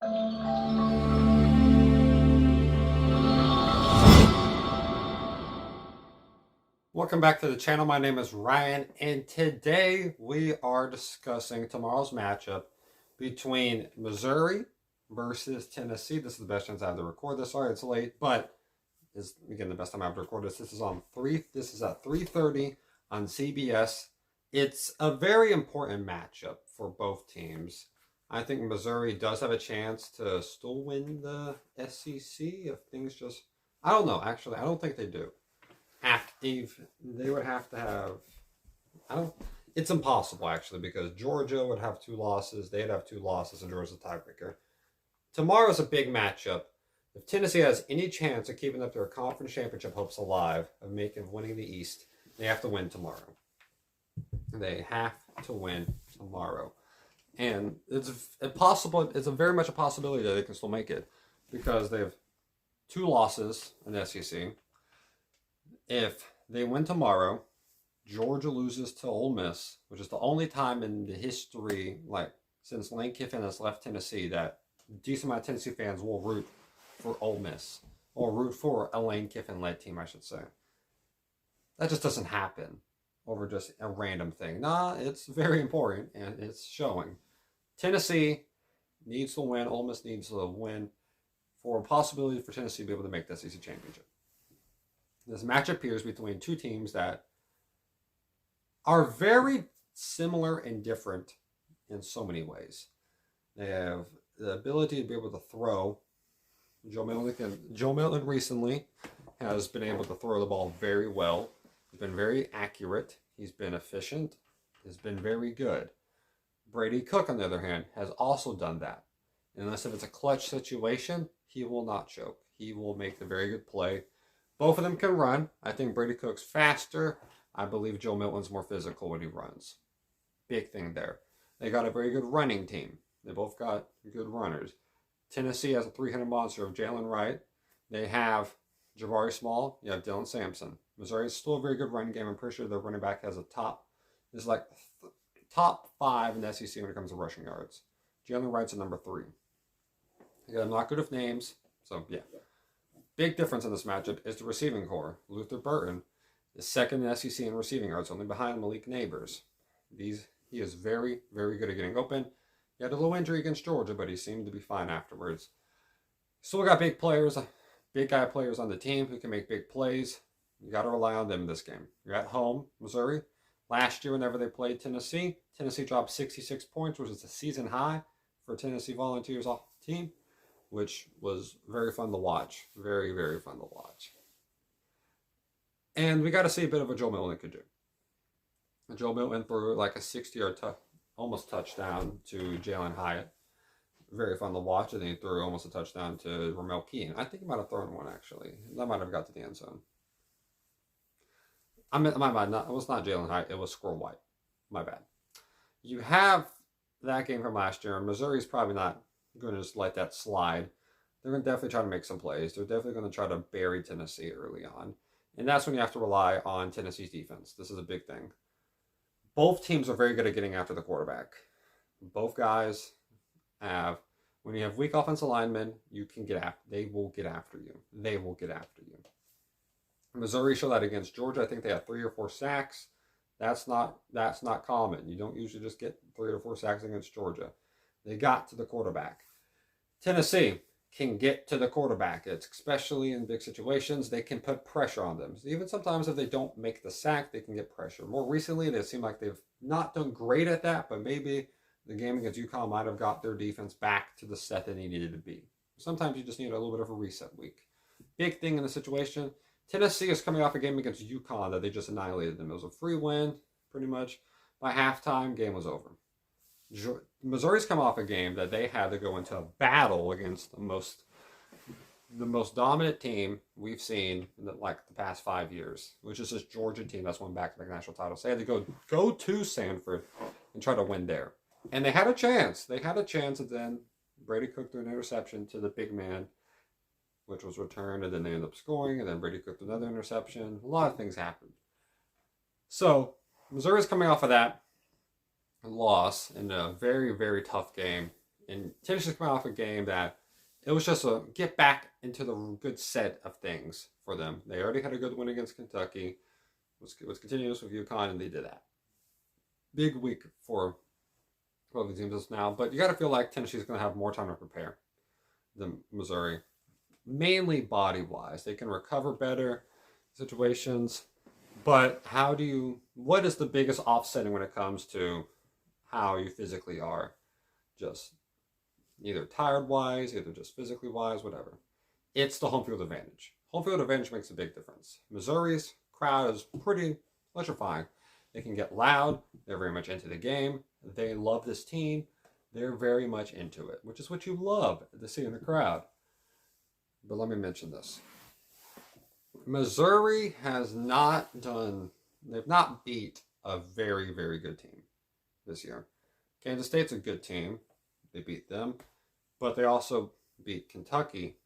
Welcome back to the channel. My name is Ryan, and today we are discussing tomorrow's matchup between Missouri versus Tennessee. This is the best chance I have to record this. Sorry it's late, but is again the best time I have to record this. This is at 3:30 on CBS. It's a very important matchup for both teams. I think Missouri does have a chance to still win the SEC if things just I don't know, actually. I don't think they do. Active, they would have to have I don't it's impossible actually because Georgia would have two losses, they'd have two losses, and Georgia's a tiebreaker. Tomorrow's a big matchup. If Tennessee has any chance of keeping up their conference championship hopes alive, of winning the East, they have to win tomorrow. They have to win tomorrow. And it's very much a possibility that they can still make it because they have two losses in the SEC. If they win tomorrow, Georgia loses to Ole Miss, which is the only time in the history, like since Lane Kiffin has left Tennessee, that a decent amount of Tennessee fans will root for Ole Miss or root for a Lane Kiffin-led team, I should say. That just doesn't happen over just a random thing. Nah, it's very important, and it's showing. Tennessee needs to win. Ole Miss needs to win for a possibility for Tennessee to be able to make the SEC championship. This matchup appears between two teams that are very similar and different in so many ways. They have the ability to be able to throw. Joe Milton recently has been able to throw the ball very well. He's been very accurate. He's been efficient. He's been very good. Brady Cook, on the other hand, has also done that. Unless if it's a clutch situation, he will not choke. He will make the very good play. Both of them can run. I think Brady Cook's faster. I believe Joe Milton's more physical when he runs. Big thing there. They got a very good running team. They both got good runners. Tennessee has a 300 monster of Jalen Wright. They have Jabari Small. You have Dylan Sampson. Missouri is still a very good running game. I'm pretty sure their running back has top 5 in the SEC when it comes to rushing yards. Jalen Wright's at number 3. Again, I'm not good with names, so yeah. Big difference in this matchup is the receiving core. Luther Burton is second in the SEC in receiving yards, only behind Malik Nabers. He is very, very good at getting open. He had a little injury against Georgia, but he seemed to be fine afterwards. Still got big guy players on the team who can make big plays. You got to rely on them in this game. You're at home, Missouri. Last year, whenever they played Tennessee dropped 66 points, which is a season high for Tennessee Volunteers off the team, which was very fun to watch. Very, very fun to watch. And we got to see a bit of what Joe Milton could do. Joe Milton threw like a 60-yard almost touchdown to Jalen Hyatt. Very fun to watch. And then he threw almost a touchdown to Ramel Keen. I think he might have thrown one, actually. That might have got to the end zone. My bad. It was not Jalen Hyatt. It was Squirrel White. My bad. You have that game from last year. And Missouri's probably not going to just let that slide. They're going to definitely try to make some plays. They're definitely going to try to bury Tennessee early on. And that's when you have to rely on Tennessee's defense. This is a big thing. Both teams are very good at getting after the quarterback. Both guys when you have weak offensive linemen, they will get after you. They will get after you. Missouri showed that against Georgia. I think they had 3 or 4 sacks. That's not common. You don't usually just get 3 or 4 sacks against Georgia. They got to the quarterback. Tennessee can get to the quarterback. It's especially in big situations, they can put pressure on them. Even sometimes if they don't make the sack, they can get pressure. More recently, they seem like they've not done great at that, but maybe the game against UConn might have got their defense back to the set that they needed to be. Sometimes you just need a little bit of a reset week. Big thing in the situation, Tennessee is coming off a game against UConn that they just annihilated them. It was a free win, pretty much. By halftime, game was over. Missouri's come off a game that they had to go into a battle against the most dominant team we've seen in the past 5 years, which is this Georgia team that's won back-to-back national titles. They had to go to Sanford and try to win there. And they had a chance. And then Brady Cook threw an interception to the big man, which was returned, and then they ended up scoring, and then Brady Cook threw another interception. A lot of things happened. So Missouri's coming off of that loss in a very, very tough game And Tennessee's coming off a game that it was just a get back into the good set of things for them. They already had a good win against Kentucky. It was continuous with UConn, and they did that. Big week for both the teams now, but you got to feel like Tennessee's going to have more time to prepare than Missouri. Mainly body-wise. They can recover better situations, but what is the biggest offsetting when it comes to how you physically are? Just either tired-wise, either just physically-wise, whatever. It's the home field advantage. Home field advantage makes a big difference. Missouri's crowd is pretty electrifying. They can get loud. They're very much into the game. They love this team. They're very much into it, which is what you love to see in the crowd. But let me mention this. Missouri they've not beat a very, very good team this year. Kansas State's a good team. They beat them. But they also beat Kentucky.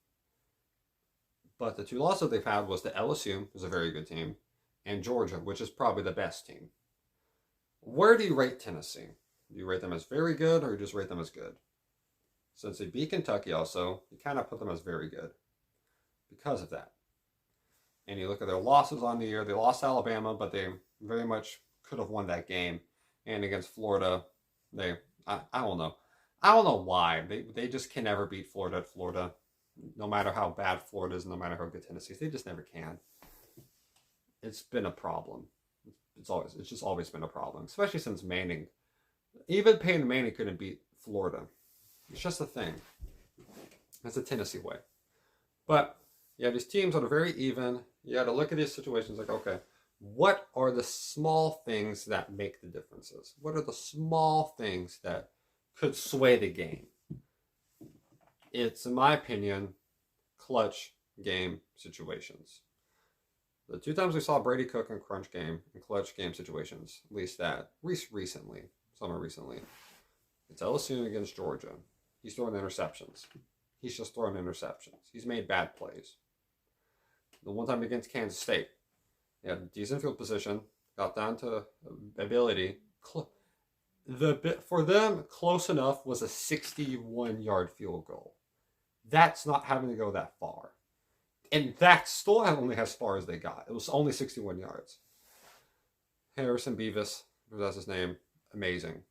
But the two losses they've had was to LSU, who's a very good team, and Georgia, which is probably the best team. Where do you rate Tennessee? Do you rate them as very good, or you just rate them as good? Since they beat Kentucky also, you kind of put them as very good because of that. And you look at their losses on the year. They lost to Alabama, but they very much could have won that game. And against Florida, I don't know. I don't know why. They just can never beat Florida at Florida. No matter how bad Florida is, no matter how good Tennessee is, they just never can. It's been a problem. It's just always been a problem, especially since Manning. Even Peyton Manning couldn't beat Florida. It's just a thing. It's a Tennessee way. But yeah, these teams are very even. You got to look at these situations like, okay, what are the small things that make the differences? What are the small things that could sway the game? It's, in my opinion, clutch game situations. The two times we saw Brady Cook in crunch game and clutch game situations, at least that, somewhere recently, it's LSU against Georgia. He's throwing interceptions. He's just throwing interceptions. He's made bad plays. The one time against Kansas State, he had decent field position, got down to ability. For them, close enough was a 61-yard field goal. That's not having to go that far. And that's still only as far as they got. It was only 61 yards. Harrison Beavis, that's his name, amazing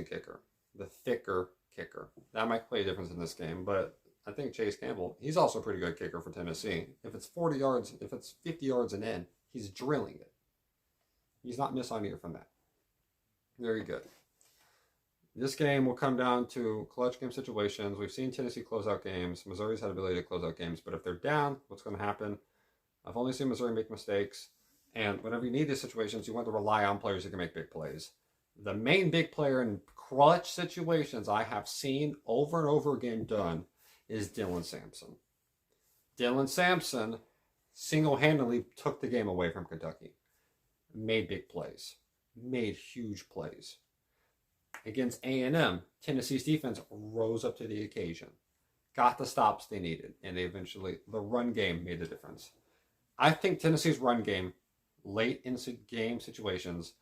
kicker. The thicker kicker. That might play a difference in this game, but I think Chase Campbell, he's also a pretty good kicker for Tennessee. If it's 40 yards, if it's 50 yards and in, he's drilling it. He's not missing either from that. Very good. This game will come down to clutch game situations. We've seen Tennessee close out games. Missouri's had ability to close out games. But if they're down, what's going to happen? I've only seen Missouri make mistakes. And whenever you need these situations, you want to rely on players who can make big plays. The main big player in clutch situations I have seen over and over again done is Dylan Sampson. Dylan Sampson single-handedly took the game away from Kentucky. Made big plays. Made huge plays. Against A&M, Tennessee's defense rose up to the occasion. Got the stops they needed. And the run game made the difference. I think Tennessee's run game, late in game situations,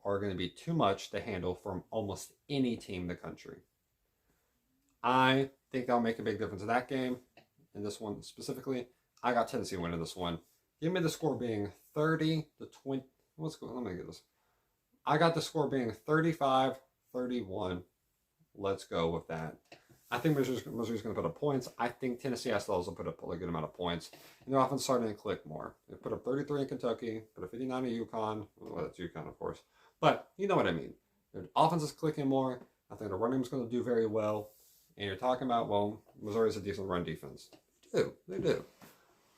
are going to be too much to handle from almost any team in the country. I think that'll make a big difference in that game. In this one specifically, I got Tennessee winning this one. Give me the score being 30-20. Let me get this. I got the score being 35-31. Let's go with that. I think Missouri's going to put up points. I think Tennessee has to also put up a good amount of points. And their offense starting to click more. They put up 33 in Kentucky, put up 59 at UConn. Well, that's UConn, of course. But you know what I mean. Their offense is clicking more. I think the running is going to do very well. And you're talking about, well, Missouri's a decent run defense. They do.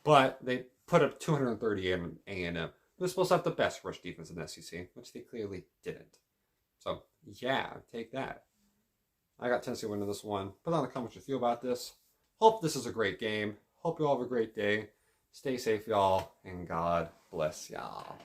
But they put up 238 in A&M. They're supposed to have the best rush defense in the SEC, which they clearly didn't. So, yeah, take that. I got Tennessee winning this one. Put down in the comments what you feel about this. Hope this is a great game. Hope you all have a great day. Stay safe, y'all, and God bless y'all.